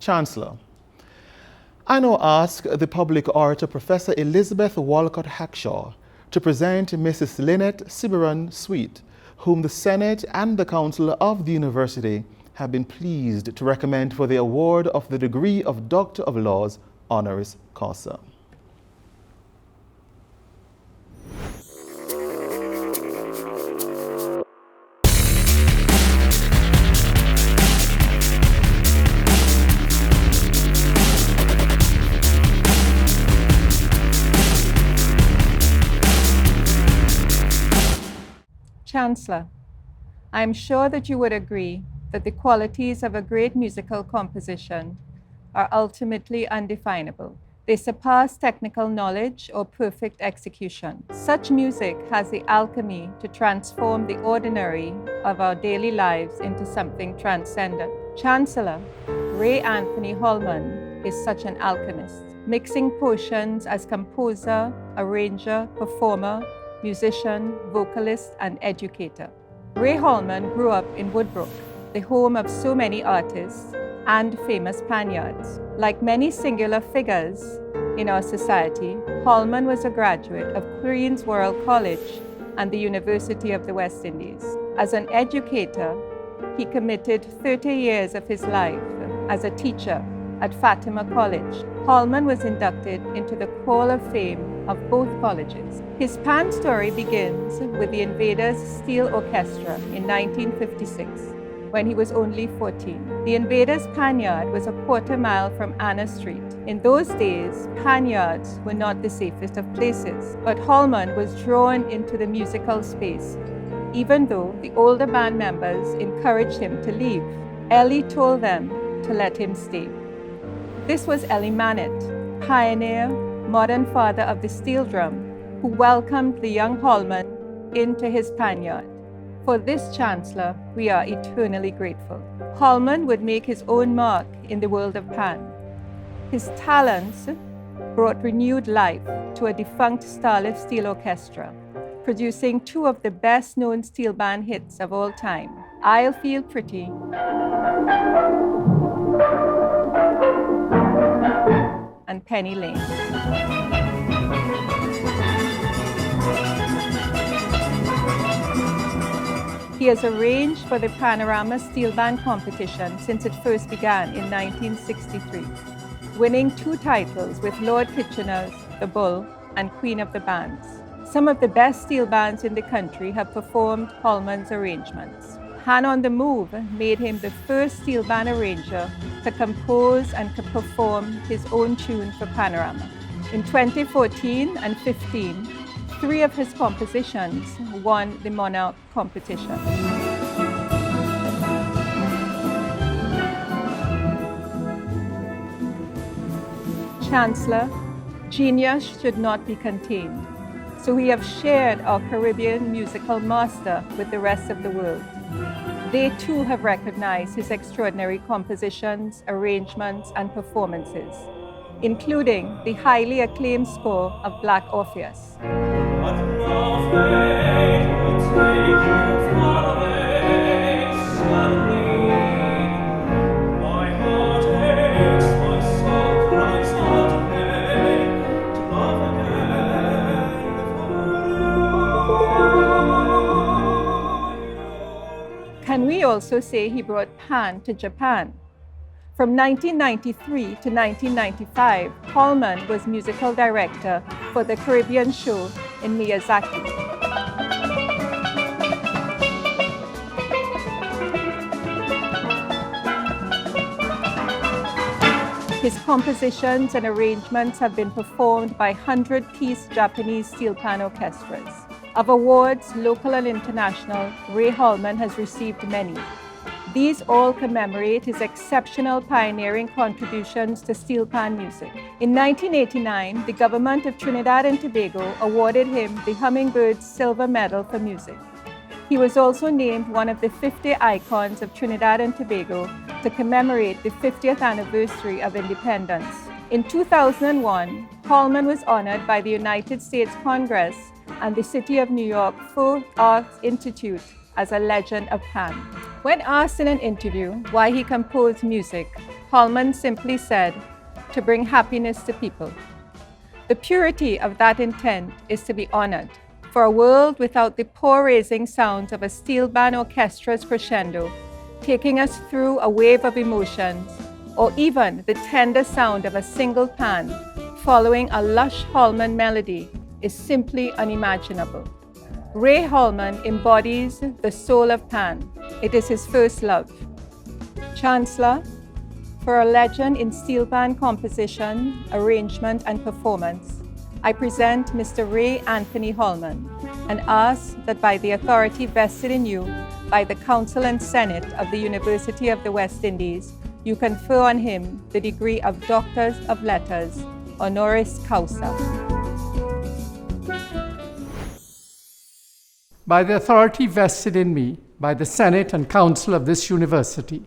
Chancellor. I now ask the public orator, Professor Elizabeth Walcott Hackshaw, to present Mrs. Lynette Ciberon Sweet, whom the Senate and the Council of the University have been pleased to recommend for the award of the degree of Doctor of Laws honoris causa. Chancellor, I am sure that you would agree that the qualities of a great musical composition are ultimately undefinable. They surpass technical knowledge or perfect execution. Such music has the alchemy to transform the ordinary of our daily lives into something transcendent. Chancellor, Ray Anthony Holman is such an alchemist, mixing potions as composer, arranger, performer, musician, vocalist, and educator. Ray Holman grew up in Woodbrook, the home of so many artists and famous Spaniards. Like many singular figures in our society, Holman was a graduate of Queen's World College and the University of the West Indies. As an educator, he committed 30 years of his life as a teacher at Fatima College. Holman was inducted into the Hall of Fame of both colleges. His Pan story begins with the Invaders Steel Orchestra in 1956, when he was only 14. The Invaders' Panyard was a quarter-mile from Anna Street. In those days, panyards were not the safest of places, but Holman was drawn into the musical space, even though the older band members encouraged him to leave. Ellie told them to let him stay. This was Ellie Mannett, pioneer, modern father of the steel drum, who welcomed the young Holman into his panyard. For this, Chancellor, we are eternally grateful. Holman would make his own mark in the world of Pan. His talents brought renewed life to a defunct Starlift Steel Orchestra, producing two of the best-known steel band hits of all time, I'll Feel Pretty and Penny Lane. He has arranged for the Panorama Steel Band competition since it first began in 1963, winning 2 titles with Lord Kitchener's The Bull and Queen of the Bands. Some of the best steel bands in the country have performed Holman's arrangements. Han on the Move made him the first steel band arranger to compose and to perform his own tune for Panorama. In 2014 and 15, 3 of his compositions won the Monarch competition. Chancellor, genius should not be contained, so we have shared our Caribbean musical master with the rest of the world. They too have recognized his extraordinary compositions, arrangements, and performances, including the highly acclaimed score of Black Orpheus. Can we also say he brought Pan to Japan? From 1993 to 1995, Holman was musical director for the Caribbean show in Miyazaki. His compositions and arrangements have been performed by 100-piece Japanese steel pan orchestras. Of awards, local and international, Ray Holman has received many. These all commemorate his exceptional pioneering contributions to steel pan music. In 1989, the government of Trinidad and Tobago awarded him the Hummingbird Silver Medal for Music. He was also named one of the 50 icons of Trinidad and Tobago to commemorate the 50th anniversary of independence. In 2001, Holman was honored by the United States Congress and the City of New York Folk Arts Institute as a legend of Pan. When asked in an interview why he composed music, Holman simply said, "To bring happiness to people." The purity of that intent is to be honored. For a world without the paw-raising sounds of a steel band orchestra's crescendo, taking us through a wave of emotions, or even the tender sound of a single pan following a lush Holman melody is simply unimaginable. Ray Holman embodies the soul of Pan. It is his first love. Chancellor, for a legend in steel band composition, arrangement, and performance, I present Mr. Ray Anthony Holman and ask that by the authority vested in you by the Council and Senate of the University of the West Indies, you confer on him the degree of Doctor of Letters, honoris causa. By the authority vested in me by the Senate and Council of this university,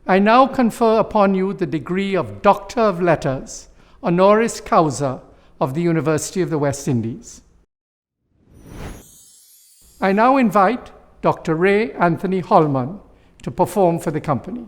I now confer upon you the degree of Doctor of Letters, honoris causa of the University of the West Indies. I now invite Dr. Ray Anthony Holman to perform for the company.